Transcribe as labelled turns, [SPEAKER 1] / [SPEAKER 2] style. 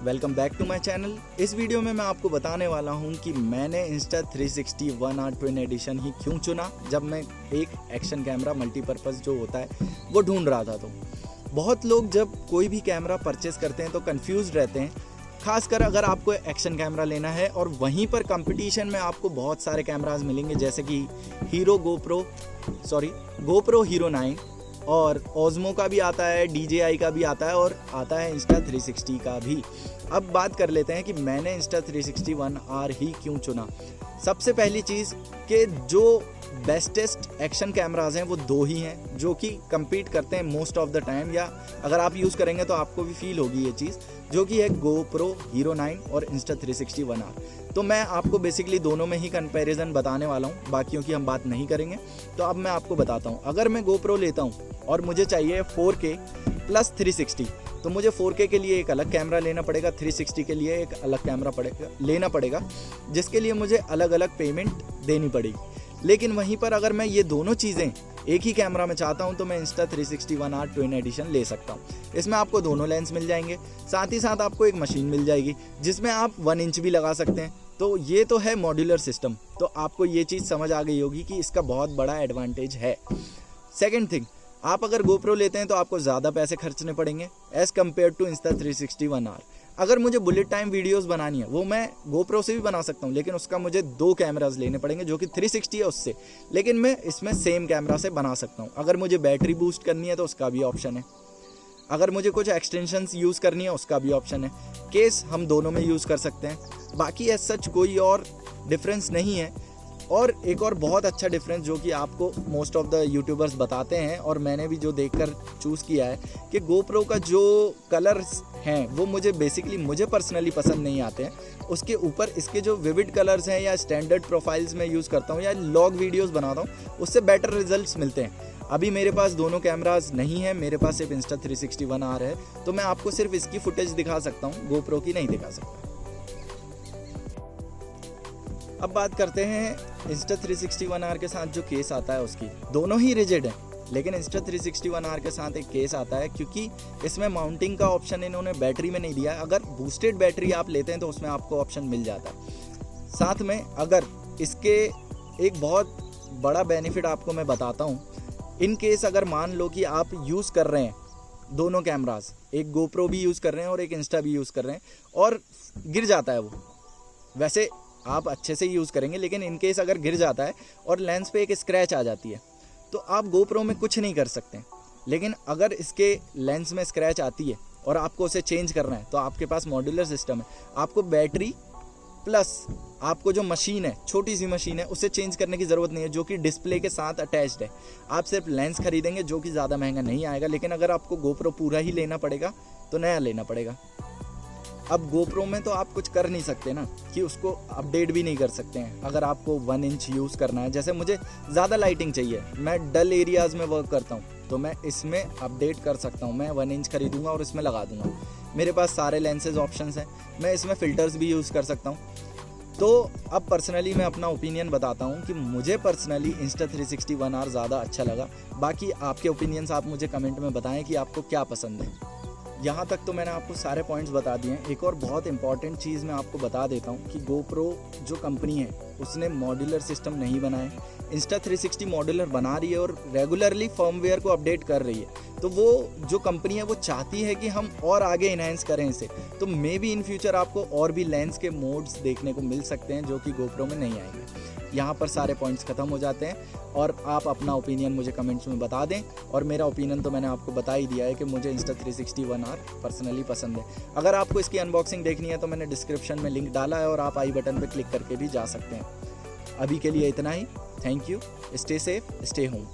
[SPEAKER 1] Welcome back to my channel. इस video में मैं आपको बताने वाला हूं कि मैंने Insta360 1R ट्विन एडिशन ही क्यों चुना जब मैं एक एक्शन कैमरा मल्टीपर्पज़ जो होता है वो ढूंढ रहा था। तो बहुत लोग जब कोई भी कैमरा परचेस करते हैं तो कंफ्यूज रहते हैं, खासकर अगर आपको एक्शन कैमरा लेना है और वहीं पर कंपटीशन में आपको बहुत सारे कैमराज मिलेंगे जैसे कि GoPro Hero 9 और Osmo का भी आता है, DJI का भी आता है और आता है Insta360 का भी। अब बात कर लेते हैं कि मैंने Insta360 1R ही क्यों चुना। सबसे पहली चीज़ कि जो बेस्टेस्ट एक्शन कैमराज हैं वो दो ही हैं जो कि compete करते हैं मोस्ट ऑफ द टाइम, या अगर आप यूज़ करेंगे तो आपको भी फील होगी ये चीज़, जो कि है GoPro Hero 9 और Insta360 1R। तो मैं आपको बेसिकली दोनों में ही कंपैरिजन बताने वाला हूँ, बाकियों की हम बात नहीं करेंगे। तो अब मैं आपको बताता हूँ, अगर मैं GoPro लेता हूँ और मुझे चाहिए 4K प्लस 360, तो मुझे 4K के लिए एक अलग कैमरा लेना पड़ेगा, 360 के लिए एक अलग कैमरा लेना पड़ेगा, जिसके लिए मुझे अलग अलग पेमेंट देनी पड़ेगी। लेकिन वहीं पर अगर मैं ये दोनों चीज़ें एक ही कैमरा में चाहता हूं तो मैं Insta360 1R ट्विन एडिशन ले सकता हूं। इसमें आपको दोनों लेंस मिल जाएंगे, साथ ही साथ आपको एक मशीन मिल जाएगी जिसमें आप 1 इंच भी लगा सकते हैं। तो ये तो है मॉड्यूलर सिस्टम, तो आपको ये चीज़ समझ आ गई होगी कि इसका बहुत बड़ा एडवांटेज है। सेकेंड थिंग, आप अगर GoPro लेते हैं तो आपको ज़्यादा पैसे खर्चने पड़ेंगे as compare to Insta360 1R। अगर मुझे बुलेट टाइम वीडियोस बनानी है वो मैं GoPro से भी बना सकता हूँ, लेकिन उसका मुझे 2 कैमराज लेने पड़ेंगे जो कि 360 है उससे, लेकिन मैं इसमें सेम कैमरा से बना सकता हूँ। अगर मुझे बैटरी बूस्ट करनी है तो उसका भी ऑप्शन है, अगर मुझे कुछ एक्सटेंशंस यूज़ करनी है उसका भी ऑप्शन है। केस हम दोनों में यूज़ कर सकते हैं, बाकी एज सच कोई और डिफरेंस नहीं है। और एक और बहुत अच्छा डिफरेंस जो कि आपको मोस्ट ऑफ द यूट्यूबर्स बताते हैं और मैंने भी जो देखकर चूज़ किया है कि GoPro का जो कलर्स हैं वो मुझे पर्सनली पसंद नहीं आते हैं। उसके ऊपर इसके जो विविड कलर्स हैं या स्टैंडर्ड प्रोफाइल्स में यूज़ करता हूँ या लॉग वीडियोस बनाता हूँ उससे बेटर रिजल्ट्स मिलते हैं। अभी मेरे पास दोनों कैमराज नहीं है, मेरे पास सिर्फ Insta360 1R है, तो मैं आपको सिर्फ इसकी फुटेज दिखा सकता हूँ, GoPro की नहीं दिखा सकता। अब बात करते हैं Insta360 1R के साथ जो केस आता है उसकी। दोनों ही रिजिड हैं, लेकिन Insta360 1R के साथ एक केस आता है क्योंकि इसमें माउंटिंग का ऑप्शन इन्होंने बैटरी में नहीं दिया है। अगर बूस्टेड बैटरी आप लेते हैं तो उसमें आपको ऑप्शन मिल जाता है। साथ में अगर इसके एक बहुत बड़ा बेनिफिट आपको मैं बताता हूँ, इन केस अगर मान लो कि आप यूज़ कर रहे हैं दोनों कैमराज, एक GoPro भी यूज़ कर रहे हैं और एक इंस्टा भी यूज़ कर रहे हैं और गिर जाता है वो, वैसे आप अच्छे से यूज़ करेंगे, लेकिन इन केस अगर गिर जाता है और लेंस पे एक स्क्रैच आ जाती है तो आप GoPro में कुछ नहीं कर सकते। लेकिन अगर इसके लेंस में स्क्रैच आती है और आपको उसे चेंज करना है तो आपके पास मॉड्यूलर सिस्टम है, आपको बैटरी प्लस आपको जो मशीन है, छोटी सी मशीन है, उसे चेंज करने की ज़रूरत नहीं है जो कि डिस्प्ले के साथ अटैच्ड है। आप सिर्फ लेंस खरीदेंगे जो कि ज़्यादा महंगा नहीं आएगा, लेकिन अगर आपको GoPro पूरा ही लेना पड़ेगा तो नया लेना पड़ेगा। अब GoPro में तो आप कुछ कर नहीं सकते ना, कि उसको अपडेट भी नहीं कर सकते हैं। अगर आपको 1 इंच यूज़ करना है, जैसे मुझे ज़्यादा लाइटिंग चाहिए, मैं डल एरियाज़ में वर्क करता हूँ, तो मैं इसमें अपडेट कर सकता हूँ। मैं 1 इंच खरीदूँगा और इसमें लगा दूँगा। मेरे पास सारे लेंसेज ऑप्शंस हैं, मैं इसमें फ़िल्टर्स भी यूज़ कर सकता हूँ। तो अब पर्सनली मैं अपना ओपिनियन बताता हूँ कि मुझे पर्सनली Insta360 1R ज़्यादा अच्छा लगा। बाकी आपके ओपिनियंस आप मुझे कमेंट में बताएं कि आपको क्या पसंद है। यहाँ तक तो मैंने आपको सारे पॉइंट्स बता दिए हैं। एक और बहुत इंपॉर्टेंट चीज़ मैं आपको बता देता हूँ कि GoPro जो कंपनी है उसने मॉड्यूलर सिस्टम नहीं बनाए। Insta360 मॉड्यूलर बना रही है और रेगुलरली फर्मवेयर को अपडेट कर रही है। तो वो जो कंपनी है वो चाहती है कि हम और आगे इन्हेंस करें इसे। तो मे बी इन फ्यूचर आपको और भी लेंस के मोड्स देखने को मिल सकते हैं जो कि GoPro में नहीं आएंगे। यहाँ पर सारे पॉइंट्स ख़त्म हो जाते हैं और आप अपना ओपिनियन मुझे कमेंट्स में बता दें। और मेरा ओपिनियन तो मैंने आपको बता ही दिया है कि मुझे Insta360 1R पर्सनली पसंद है। अगर आपको इसकी अनबॉक्सिंग देखनी है तो मैंने डिस्क्रिप्शन में लिंक डाला है और आप आई बटन पर क्लिक करके भी जा सकते हैं। अभी के लिए इतना ही। Thank you. Stay safe, stay home.